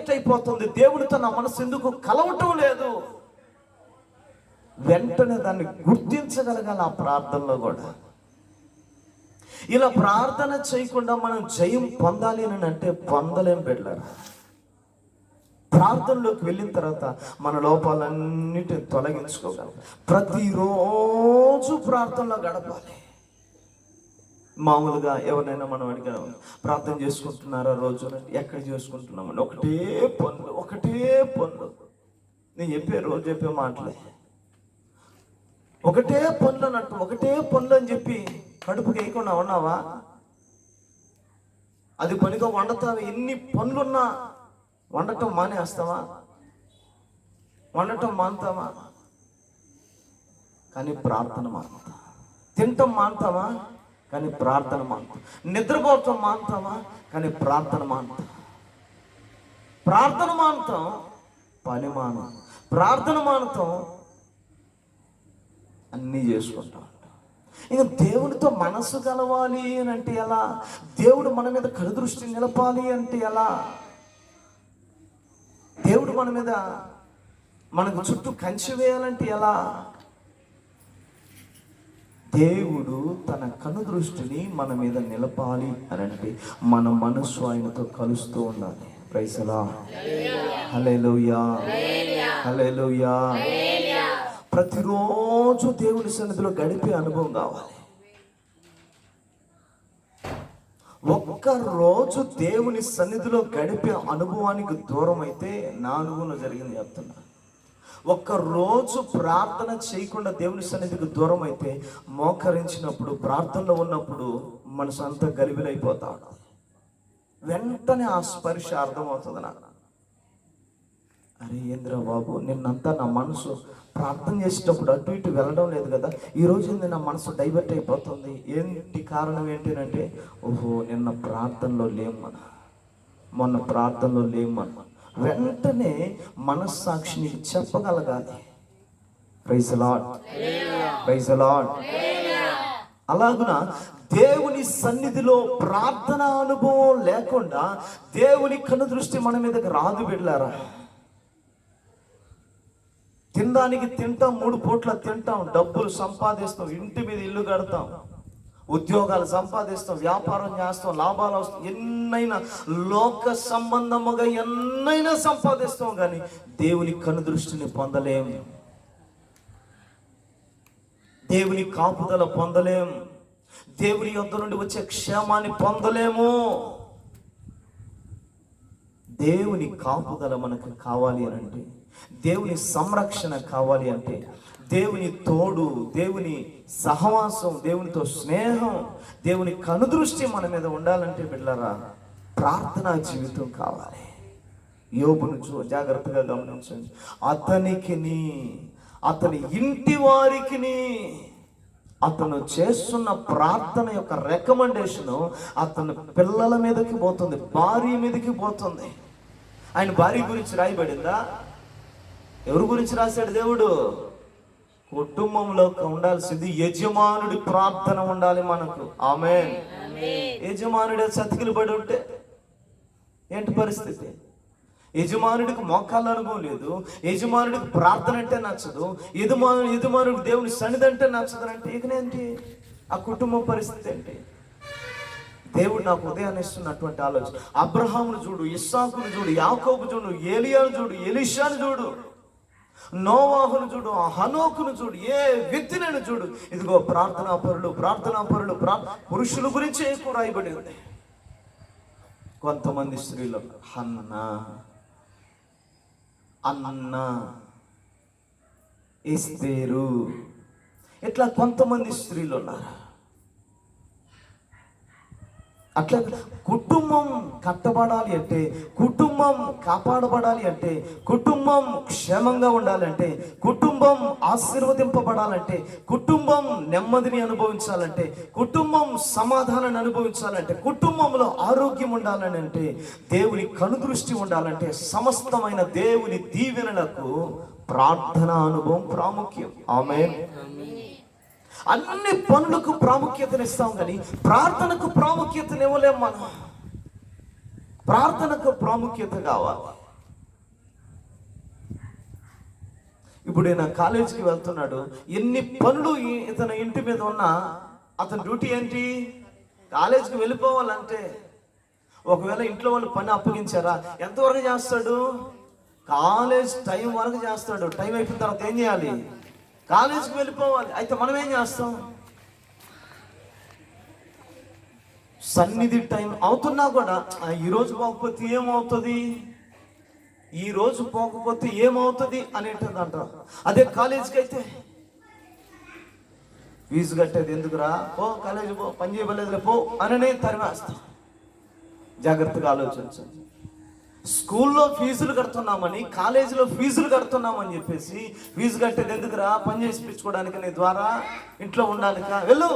Divert అయిపోతుంది, దేవుడితో నా మనసు ఎందుకు కలవటం లేదు, వెంటనే దాన్ని గుర్తించగలగాలి ఆ ప్రార్థనలో కూడా. ఇలా ప్రార్థన చేయకుండా మనం జయం పొందాలి అని అంటే పొందలేం బిడ్డలారా. ప్రార్థనలోకి వెళ్ళిన తర్వాత మన లోపాలన్నిటిని తొలగించుకోగలం. ప్రతిరోజు ప్రార్థనలో గడపాలి. మామూలుగా ఎవరినైనా మనం అడిగాం, ప్రార్థన చేసుకుంటున్నారా రోజు, ఎక్కడ చేసుకుంటున్నామని, ఒకటే పనులు. నేను రోజు చెప్పే మాటలే ఒకటే పనులు అన్నట్టు, ఒకటే పనులు అని చెప్పి కడుపుకి వేయకుండా ఉన్నావా? అది పనిగా వండుతావా? ఎన్ని పనులున్నా వండటం మానేస్తావా? వండటం మానుతావా? కానీ ప్రార్థన మానుతా. తింటాం మానుతావా? కానీ ప్రార్థన మానుతా. నిద్రపోవటం మానుతావా? కానీ ప్రార్థన మానుతా. ప్రార్థన మానుతాం, పని మాను. ప్రార్థన మానుతాం, అన్నీ చేసుకుంటా ఉంటాం. ఇంకా దేవుడితో మనసు కలవాలి అని అంటే ఎలా? దేవుడు మన మీద కనుదృష్టి నిలపాలి అంటే ఎలా? దేవుడు మన మీద, మనకు చుట్టూ కంచె వేయాలంటే ఎలా? దేవుడు తన కనుదృష్టిని మన మీద నిలపాలి అని అంటే మన మనసు ఆయనతో కలుస్తూ ఉండాలి. Praise the Lord. Hallelujah, hallelujah. ప్రతిరోజు దేవుని సన్నిధిలో గడిపే అనుభవం కావాలి. ఒక్కరోజు దేవుని సన్నిధిలో గడిపే అనుభవానికి దూరం అయితే నా అనుభవంలో జరిగింది చెప్తున్నా. ఒక్కరోజు ప్రార్థన చేయకుండా దేవుని సన్నిధికి దూరం అయితే, మోకరించినప్పుడు ప్రార్థనలో ఉన్నప్పుడు మనసు అంతా గలిబిలైపోతాడు. వెంటనే ఆ స్పర్శ అర్థమవుతుంది నాకు. అరే ఏంద్రా బాబు, నిన్నంతా నా మనసు ప్రార్థన చేసేటప్పుడు అటు ఇటు వెళ్ళడం లేదు కదా, ఈరోజు నా మనసు డైవర్ట్ అయిపోతుంది. ఏంటి కారణం ఏంటంటే, ఓహో నిన్న ప్రార్థనలో లేము, మొన్న ప్రార్థనలో లేము. వెంటనే మనస్సాక్షిని చెప్పగలగాలి. Praise the Lord, praise the Lord. అలాగున దేవుని సన్నిధిలో ప్రార్థన అనుభవం లేకుండా దేవుని కనుదృష్టి మన మీదకి రాదు బిడ్డలారా. తినడానికి తింటాం, 3 పూట్ల తింటాం, డబ్బులు సంపాదిస్తాం, ఇంటి మీద ఇల్లు కడతాం, ఉద్యోగాలు సంపాదిస్తాం, వ్యాపారం చేస్తాం, లాభాలు వస్తాం, ఎన్నైనా లోక సంబంధముగా ఎన్నైనా సంపాదిస్తాం, కానీ దేవుని కనుదృష్టిని పొందలేం, దేవుని కాపుదల పొందలేం, దేవుని యొద్ద నుండి వచ్చే క్షేమాన్ని పొందలేము. దేవుని కాపుదల మనకు కావాలి అని అంటే, దేవుని సంరక్షణ కావాలి అంటే, దేవుని తోడు, దేవుని సహవాసం, దేవునితో స్నేహం, దేవుని కనుదృష్టి మన మీద ఉండాలంటే బిడ్డలారా ప్రార్థనా జీవితం కావాలి. యోబును జాగ్రత్తగా గమనించండి. అతనికిని, అతని ఇంటి వారికిని అతను చేస్తున్న ప్రార్థన యొక్క రికమెండేషన్ అతని పిల్లల మీదకి పోతుంది, భార్య మీదకి పోతుంది. ఆయన భార్య గురించి రాయబడిందా? ఎవరి గురించి రాశాడు దేవుడు? కుటుంబంలో ఉండాల్సింది యజమానుడి ప్రార్థన ఉండాలి మనకు. ఆమేన్. యజమానుడే సతికిలు పడి ఉంటే ఏంటి పరిస్థితి? యజమానుడికి మోకాళ్ళ అనుభవం లేదు, యజమానుడికి ప్రార్థన అంటే నచ్చదు, యజమానుడికి దేవుని సన్నిధి అంటే నచ్చదు అంటే ఇకనేంటి ఆ కుటుంబం పరిస్థితి ఏంటి? దేవుడు నాకు ఉదయాన్ని ఇస్తున్నటువంటి ఆలోచన. అబ్రహామును చూడు, ఇస్సాకును చూడు, యాకోబు చూడు, ఏలియాను చూడు, ఎలీషాను చూడు, నోవాహును చూడు, హనోకును చూడు, ఏ వ్యక్తినైనా చూడు. ఇదిగో ప్రార్థనా పరులు పురుషుల గురించి ఎక్కువ రాయబడి ఉంది. కొంతమంది స్త్రీలు అన్న, ఎస్తేరు, ఇట్లా కొంతమంది స్త్రీలు ఉన్నారు. అట్లా కుటుంబం కట్టబడాలి అంటే, కుటుంబం కాపాడబడాలి అంటే, కుటుంబం క్షేమంగా ఉండాలంటే, కుటుంబం ఆశీర్వదింపబడాలంటే, కుటుంబం నెమ్మదిని అనుభవించాలంటే, కుటుంబం సమాధానాన్ని అనుభవించాలంటే, కుటుంబంలో ఆరోగ్యం ఉండాలని అంటే, దేవుని కనుదృష్టి ఉండాలంటే, సమస్తమైన దేవుని దీవెనలకు ప్రార్థన అనుభవం ప్రాముఖ్యం. ఆమేన్. అన్ని పనులకు ప్రాముఖ్యతనిస్తాం కానీ ప్రార్థనకు ప్రాముఖ్యతను ఇవ్వలేం మనం. ప్రార్థనకు ప్రాముఖ్యత కావాలి. ఇప్పుడు ఈయన కాలేజీకి వెళ్తున్నాడు. ఎన్ని పనులు ఇతను ఇంటి మీద ఉన్నా అతని డ్యూటీ ఏంటి? కాలేజీకి వెళ్ళిపోవాలంటే. ఒకవేళ ఇంట్లో వాళ్ళు పని అప్పగించారా, ఎంతవరకు చేస్తాడు? కాలేజ్ టైం వరకు చేస్తాడు. టైం అయిపోయిన తర్వాత ఏం చేయాలి? కాలేజీకి వెళ్ళిపోవాలి. అయితే మనం ఏం చేస్తాం? సన్నిధి టైం అవుతున్నా కూడా ఈరోజు పోకపోతే ఏమవుతుంది, ఈరోజు పోకపోతే ఏమవుతుంది అనేటిది అంటారు. అదే కాలేజీకి అయితే ఫీజు కట్టేది ఎందుకురా, పో కాలేజీ పో, పని చేయబలేదులే పో అననే తరిమేస్తాం. జాగ్రత్తగా ఆలోచించండి. స్కూల్లో ఫీజులు కడుతున్నామని, కాలేజీలో ఫీజులు కడుతున్నామని చెప్పేసి ఫీజు కట్టేది ఎందుకురా, పని చేసి పిచ్చుకోవడానికి, నీ ద్వారా ఇంట్లో ఉండాలికా, వెళ్ళు